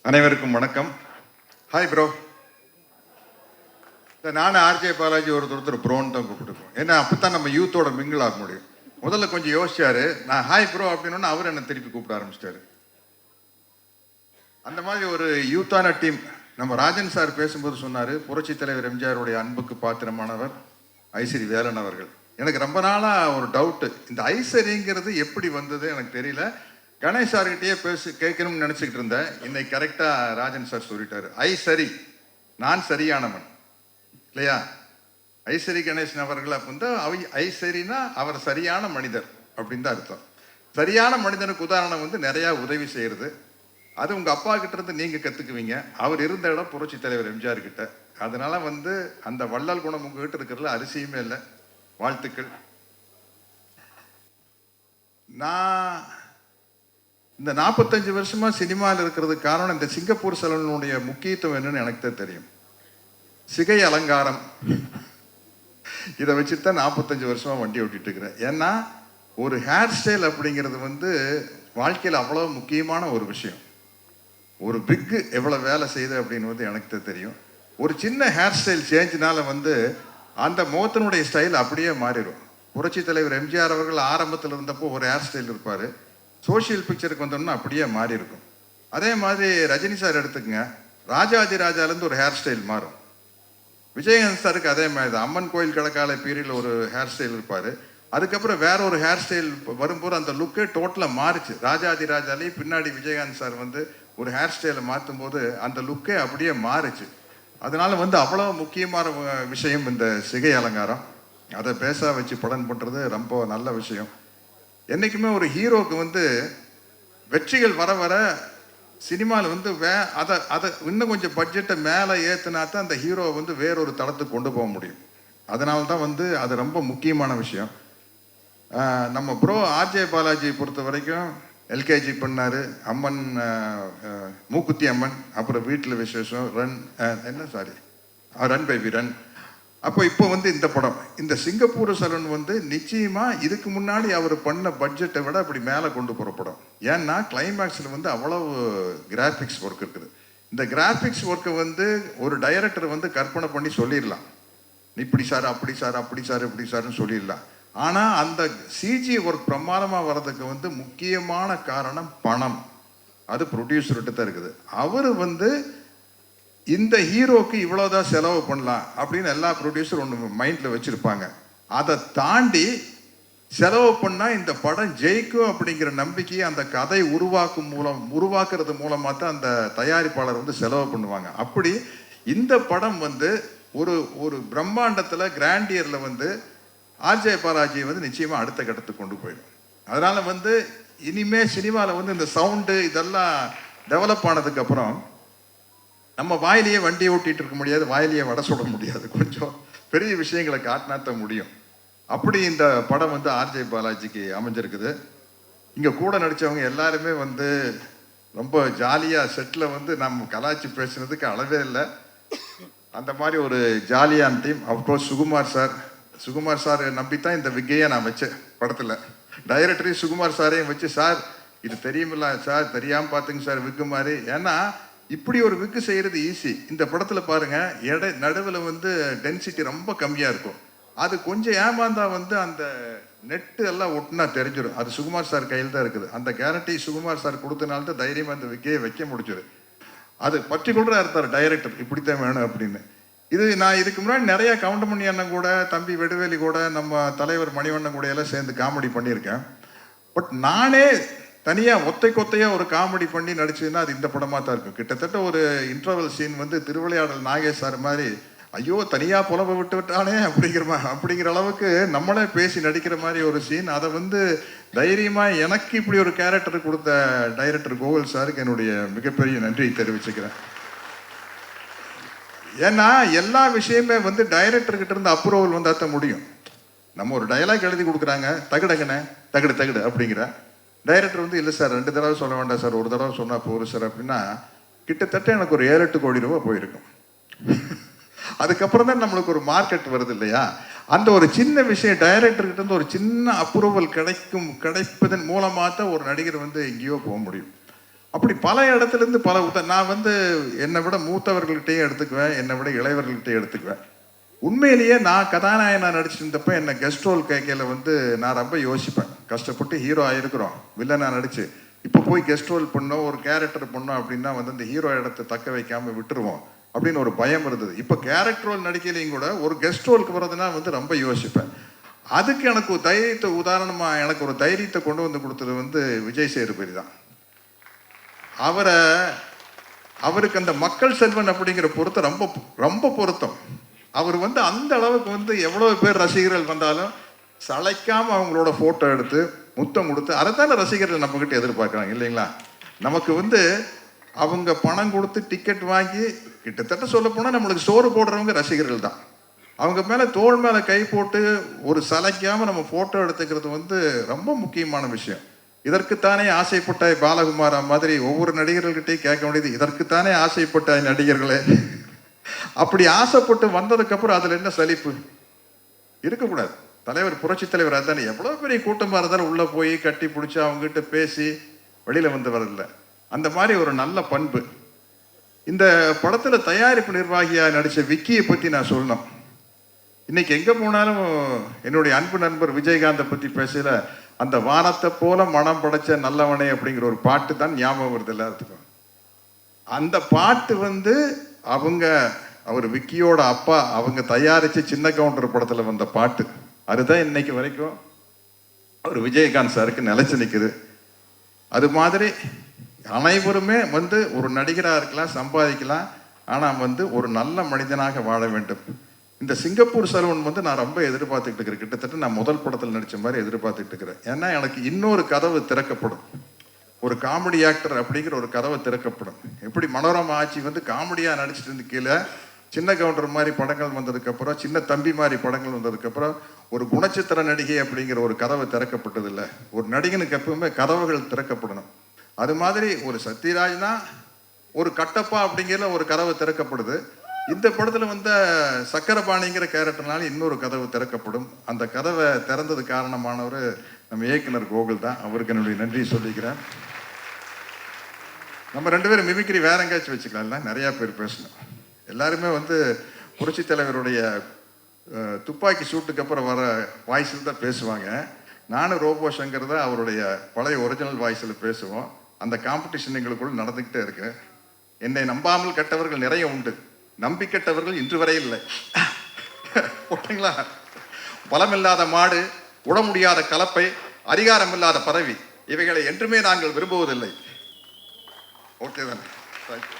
அனைவருக்கும் வணக்கம். Hi bro. நானும் ஆர்ஜே பாலாஜி ஒருத்தர் ப்ரோன்னு தான் கூப்பிட்டுருக்கோம். ஏன்னா அப்பதான் நம்ம யூத்தோட மிங்கிள் ஆக முடியும். முதல்ல கொஞ்சம் யோசிச்சாரு, நான் ஹாய் ப்ரோ அப்படின்னு அவர் என்ன திருப்பி கூப்பிட ஆரம்பிச்சிட்டாரு. அந்த மாதிரி ஒரு யூத்தான டீம். நம்ம ராஜன் சார் பேசும்போது சொன்னாரு, புரட்சி தலைவர் எம்ஜிஆருடைய அன்புக்கு பாத்திரமானவர் ஐசரி வேலன் அவர்கள். எனக்கு ரொம்ப நாளா ஒரு டவுட்டு, இந்த ஐசரிங்கிறது எப்படி வந்தது எனக்கு தெரியல. கணேஷ் சார்கிட்டயே கேட்கணும்னு நினைச்சுக்கிட்டு இருந்தேன். இன்னைக்கு கரெக்டா ராஜன் சார் சொல்லிட்டாரு, ஐசரி நான் சரியானவன் இல்லையா. ஐசரி கணேசன் அவர்கள் வந்து ஐசரினா அவர் சரியான மனிதர் அப்படின்னு தான் அர்த்தம். சரியான மனிதனுக்கு உதாரணம் வந்து நிறைய உதவி செய்யறது. அது உங்க அப்பா கிட்ட இருந்து நீங்க கத்துக்குவீங்க. அவர் இருந்த இடம் புரட்சி தலைவர் எம்ஜிஆர் கிட்ட. அதனால வந்து அந்த வள்ளல் குணம் உங்ககிட்ட இருக்கிறதுல அரிசியுமே இல்லை. வாழ்த்துக்கள். நான் இந்த 45 வருஷமா சினிமாவில் இருக்கிறதுக்கு காரணம் இந்த சிங்கப்பூர் சலூனுடைய முக்கியத்துவம் என்னன்னு எனக்கு தான் தெரியும். சிகை அலங்காரம் இதை வச்சுதான் 45 வருஷமா வண்டி ஓட்டிட்டு இருக்கிறேன். ஏன்னா ஒரு ஹேர் ஸ்டைல் அப்படிங்கிறது வந்து வாழ்க்கையில் அவ்வளவு முக்கியமான ஒரு விஷயம். ஒரு பிக்கு எவ்வளவு வேலை செய்யுது அப்படின்னு வந்து எனக்கு தான் தெரியும். ஒரு சின்ன ஹேர் ஸ்டைல் சேஞ்சினால வந்து அந்த முகத்தினுடைய ஸ்டைல் அப்படியே மாறிடும். புரட்சி தலைவர் எம்ஜிஆர் அவர்கள் ஆரம்பத்தில் இருந்தப்போ ஒரு ஹேர் ஸ்டைல் இருப்பார். சோசியல் பிக்சருக்கு வந்தோம்னா அப்படியே மாறி இருக்கும். அதே மாதிரி ரஜினி சார் எடுத்துக்கங்க, ராஜாதி ராஜாலேருந்து ஒரு ஹேர் ஸ்டைல் மாறும். விஜயகாந்த் சாருக்கு அதே மாதிரி தான். அம்மன் கோயில் கடக்கால பீரியடில் ஒரு ஹேர் ஸ்டைல் இருப்பார். அதுக்கப்புறம் வேற ஒரு ஹேர் ஸ்டைல் வரும்போது அந்த லுக்கே டோட்டலாக மாறிச்சு. ராஜாதி ராஜாலேயே பின்னாடி விஜயகாந்த் சார் வந்து ஒரு ஹேர் ஸ்டைலை மாற்றும் போது அந்த லுக்கே அப்படியே மாறிச்சு. அதனால வந்து அவ்வளோ முக்கியமான விஷயம் இந்த சிகை அலங்காரம். அதை பேச வச்சு படம் பண்ணுறது ரொம்ப நல்ல விஷயம். என்றைக்குமே ஒரு ஹீரோவுக்கு வந்து வெற்றிகள் வர வர சினிமாவில் வந்து அதை இன்னும் கொஞ்சம் பட்ஜெட்டை மேலே ஏற்றுனா தான் அந்த ஹீரோவை வந்து வேறொரு தளத்துக்கு கொண்டு போக முடியும். அதனால தான் வந்து அது ரொம்ப முக்கியமான விஷயம். நம்ம ப்ரோ ஆர்ஜே பாலாஜி பொறுத்த வரைக்கும் எல்கேஜி பண்ணார், அம்மன் மூக்குத்தி அம்மன், அப்புறம் வீட்டில் விசேஷம், ரன் பேபி ரன். அப்போ இப்போ வந்து இந்த படம், இந்த சிங்கப்பூர் சலூன் வந்து நிச்சயமாக இதுக்கு முன்னாடி அவர் பண்ண பட்ஜெட்டை விட அப்படி மேலே கொண்டு போகிற படம். ஏன்னா கிளைமேக்ஸில் வந்து அவ்வளவு கிராஃபிக்ஸ் ஒர்க் இருக்குது. இந்த கிராஃபிக்ஸ் ஒர்க்கை வந்து ஒரு டைரக்டர் வந்து கற்பனை பண்ணி சொல்லிடலாம், இப்படி சார் அப்படி சார் அப்படி சார் இப்படி சார்னு சொல்லிடலாம். ஆனால் அந்த சிஜி ஒர்க் பிரமாதமாக வர்றதுக்கு வந்து முக்கியமான காரணம் பணம். அது ப்ரொடியூசர்கிட்ட தான் இருக்குது. அவர் வந்து இந்த ஹீரோக்கு இவ்வளோதான் செலவு பண்ணலாம் அப்படின்னு எல்லா ப்ரொடியூசரும் ஒன்று மைண்டில் வச்சுருப்பாங்க. அதை தாண்டி செலவு பண்ணால் இந்த படம் ஜெயிக்கும் அப்படிங்கிற நம்பிக்கையை அந்த கதை உருவாக்குறது மூலமாக தான் அந்த தயாரிப்பாளர் வந்து செலவு பண்ணுவாங்க. அப்படி இந்த படம் வந்து ஒரு ஒரு பிரம்மாண்டத்தில் கிராண்டியரில் வந்து ஆர்ஜே பாலாஜி வந்து நிச்சயமாக அடுத்த கட்டத்துக்கு கொண்டு போயிடும். அதனால் வந்து இனிமே சினிமாவில் வந்து இந்த சவுண்டு இதெல்லாம் டெவலப் ஆனதுக்கப்புறம் நம்ம வாயிலேயே வண்டியை ஓட்டிகிட்டு இருக்க முடியாது, வாயிலேயே வடை சுட முடியாது. கொஞ்சம் பெரிய விஷயங்களை காட்டினாத்தான் முடியும். அப்படி இந்த படம் வந்து ஆர்ஜே பாலாஜிக்கு அமைஞ்சிருக்குது. இங்கே கூட நடித்தவங்க எல்லாருமே வந்து ரொம்ப ஜாலியாக செட்டில் வந்து நம்ம கலாச்சி பேசுனதுக்கு அளவே இல்லை. அந்த மாதிரி ஒரு ஜாலியான டீம். அப்கோர்ஸ் சுகுமார் சார் நம்பித்தான் இந்த விக்கையை நான் வச்சேன் படத்தில். டைரக்டரையும் சுகுமார் சாரையும் வச்சு, சார் இது தெரியுமில்ல சார், தெரியாமல் பார்த்துங்க சார் விக்கு மாதிரி. ஏன்னா இப்படி ஒரு விக்கு செய்கிறது ஈஸி. இந்த படத்தில் பாருங்கள், நடுவில் வந்து டென்சிட்டி ரொம்ப கம்மியாக இருக்கும். அது கொஞ்சம் ஏமாந்தா வந்து அந்த நெட்டு எல்லாம் ஒட்டுனா தெரிஞ்சிடும். அது சுகுமார் சார் கையில் தான் இருக்குது. அந்த கேரண்டி சுகுமார் சார் கொடுத்தனால தான் தைரியமாக அந்த விக்கையை வைக்க முடிச்சது. அது பர்டிகுலராக இருந்தார் டைரக்டர், இப்படித்தான் வேணும் அப்படின்னு. நான் இதுக்கு முன்னாடி நிறைய கவுண்டமணி அண்ணன் கூட, தம்பி வெடுவேலி கூட, நம்ம தலைவர் மணிவண்ணன் கூட எல்லாம் சேர்ந்து காமெடி பண்ணியிருக்கேன். பட் நானே தனியாக ஒத்தையாக ஒரு காமெடி பண்ணி நடிச்சதுன்னா அது இந்த படமாக தான் இருக்கும். கிட்டத்தட்ட ஒரு இன்டர்வல் சீன் வந்து திருவிளையாடல் நாகேஷ் சார் மாதிரி, ஐயோ தனியாக புலம்ப விட்டானே அப்படிங்கிற அளவுக்கு நம்மளே பேசி நடிக்கிற மாதிரி ஒரு சீன். அதை வந்து தைரியமாக எனக்கு இப்படி ஒரு கேரக்டர் கொடுத்த டைரக்டர் கோகுல் சாருக்கு என்னுடைய மிகப்பெரிய நன்றியை தெரிவிச்சுக்கிறேன். ஏன்னா எல்லா விஷயமே வந்து டைரக்டர்கிட்ட இருந்து அப்ரூவல் வந்தால் தான் முடியும். நம்ம ஒரு டயலாக் எழுதி கொடுக்குறாங்க, தகுடங்கண்ணே தகுடு அப்படிங்கிற டைரக்டர் வந்து இல்லை சார் 2 தடவை சொல்ல வேண்டாம் சார், ஒரு தடவை சொன்னால் போதும் சார் அப்படின்னா கிட்டத்தட்ட எனக்கு ஒரு 7-8 கோடி ரூபா போயிருக்கும். அதுக்கப்புறம் தான் நம்மளுக்கு ஒரு மார்க்கெட் வருது இல்லையா. அந்த ஒரு சின்ன விஷயம் டைரக்டர்கிட்ட இருந்து ஒரு சின்ன அப்ரூவல் கிடைப்பதன் மூலமாக தான் ஒரு நடிகர் வந்து எங்கேயோ போக முடியும். அப்படி பல இடத்துல இருந்து நான் வந்து என்னை விட மூத்தவர்கள்கிட்டையும் எடுத்துக்குவேன், என்னை விட இளையவர்கள்கிட்டையும் எடுத்துக்குவேன். உண்மையிலேயே நான் கதாநாயகனா நடிச்சிருந்தப்ப என்ன கெஸ்ட் ரோல் கேட்கல வந்து நான் ரொம்ப யோசிப்பேன். கஷ்டப்பட்டு ஹீரோ ஆயிருக்கிறோம், வில்லனா நடிச்சு இப்போ போய் கெஸ்ட் ரோல் பண்ணோம், ஒரு கேரக்டர் பண்ணோம் அப்படின்னா வந்து இந்த ஹீரோ இடத்தை தக்க வைக்காம விட்டுருவோம் அப்படின்னு ஒரு பயம் இருந்தது. இப்போ கேரக்டர் ரோல் நடிக்கலையும் கூட ஒரு கெஸ்ட் ரோலுக்கு போகிறதுனா வந்து ரொம்ப யோசிப்பேன். அதுக்கு எனக்கு ஒரு தைரியத்தை, உதாரணமாக எனக்கு ஒரு தைரியத்தை கொண்டு வந்து கொடுத்தது வந்து விஜய் சேதுபதி தான். அவருக்கு அந்த மக்கள் செல்வன் அப்படிங்கிற பொருத்தம் ரொம்ப ரொம்ப பொருத்தம். அவர் வந்து அந்த அளவுக்கு வந்து எவ்வளவு பேர் ரசிகர்கள் வந்தாலும் சளைக்காம அவங்களோட போட்டோ எடுத்து முத்தம் கொடுத்து, அதைத்தான ரசிகர்கள் நம்ம கிட்ட எதிர்பார்க்குறாங்க இல்லைங்களா? நமக்கு வந்து அவங்க பணம் கொடுத்து டிக்கெட் வாங்கி கிட்டத்தட்ட சொல்ல போனால் நம்மளுக்கு சோறு போடுறவங்க ரசிகர்கள் தான். அவங்க மேலே தோள் மேலே கை போட்டு ஒரு சளைக்காம நம்ம போட்டோ எடுத்துக்கிறது வந்து ரொம்ப முக்கியமான விஷயம். இதற்குத்தானே ஆசைப்பட்டாய் பாலகுமாரா மாதிரி ஒவ்வொரு நடிகர்கள்கிட்டையும் கேட்க வேண்டியது, இதற்குத்தானே ஆசைப்பட்டாய் நடிகர்களே. அப்படி ஆசைப்பட்டு வந்ததுக்கு அப்புறம் அதுல என்ன சலிப்பு இருக்கக்கூடாது. தலைவர், புரட்சி தலைவர் அதானே எவ்வளவு பெரிய கூட்டமா இருந்தாலும் உள்ள போய் கட்டி பிடிச்சி அவங்க கிட்ட பேசி வெளியில வந்து வரல. அந்த மாதிரி ஒரு நல்ல பண்பு. இந்த படத்துல தயாரிப்பு நிர்வாகியா நடிச்ச விக்கியை பத்தி நான் சொல்லணும். இன்னைக்கு எங்க போனாலும் என்னுடைய அன்பு நண்பர் விஜயகாந்தை பத்தி பேசல, அந்த வானத்தை போல மனம் படைச்ச நல்லவனே அப்படிங்கிற ஒரு பாட்டு தான் ஞாபகம் வருது எல்லாத்துக்கும். அந்த பாட்டு வந்து அவர் விக்கியோட அப்பா அவங்க தயாரிச்சு சின்ன கவுண்டர் படத்துல வந்த பாட்டு. அதுதான் இன்னைக்கு வரைக்கும் அவர் விஜயகாந்த் சாருக்கு நிலைச்சு நிற்குது. அது மாதிரி அனைவருமே வந்து ஒரு நடிகராக இருக்கலாம், சம்பாதிக்கலாம், ஆனால் வந்து ஒரு நல்ல மனிதனாக வாழ வேண்டும். இந்த சிங்கப்பூர் செல்வன் வந்து நான் ரொம்ப எதிர்பார்த்துக்கிட்டு இருக்கிறேன். கிட்டத்தட்ட நான் முதல் படத்தில் நடித்த மாதிரி எதிர்பார்த்துக்கிட்டு இருக்கிறேன். ஏன்னா எனக்கு இன்னொரு கதவு திறக்கப்படும். ஒரு காமெடி ஆக்டர் அப்படிங்கிற ஒரு கதவை திறக்கப்படும். எப்படி மனோரமா ஆட்சி வந்து காமெடியாக நடிச்சிட்டு இருந்து கீழே சின்ன கவுண்டர் மாதிரி படங்கள் வந்ததுக்கப்புறம், சின்ன தம்பி மாதிரி படங்கள் வந்ததுக்கப்புறம் ஒரு குணச்சித்திர நடிகை அப்படிங்கிற ஒரு கதவை திறக்கப்பட்டதில்லை. ஒரு நடிகனுக்கு எப்பவுமே கதவுகள் திறக்கப்படணும். அது மாதிரி ஒரு சத்யராஜ்னா ஒரு கட்டப்பா அப்படிங்கிற ஒரு கதவு திறக்கப்படுது. இந்த படத்தில் வந்த சக்கரபாணிங்கிற கேரக்டர்னால இன்னொரு கதவு திறக்கப்படும். அந்த கதவை திறந்தது காரணமானவர் நம்ம இயக்குனர் கோகுல் தான். அவருக்கு என்னுடைய நன்றி சொல்லிக்கிறேன். நம்ம ரெண்டு பேரும் மிமிக்ரி வேற எங்கேயாச்சும் வச்சுக்கலாம், நிறையா பேர் பேசணும். எல்லாருமே வந்து புரட்சி தலைவருடைய துப்பாக்கி சூட்டுக்கு அப்புறம் வர வாய்ஸில் தான் பேசுவாங்க. நானும் ரோபோ சங்கர் தான் அவருடைய பழைய ஒரிஜினல் வாய்ஸில் பேசுவோம். அந்த காம்படிஷன் எங்களுக்குள்ள நடந்துக்கிட்டே இருக்கு. என்னை நம்பாமல் கெட்டவர்கள் நிறைய உண்டு, நம்பி கெட்டவர்கள் இன்று வரை இல்லை. ஓகேங்களா? பலமில்லாத மாடு, உட முடியாத கலப்பை, அதிகாரம் இல்லாத பதவி, இவைகளை என்றுமே நாங்கள் விரும்புவதில்லை. ஓகே தானே? தேங்க்யூ.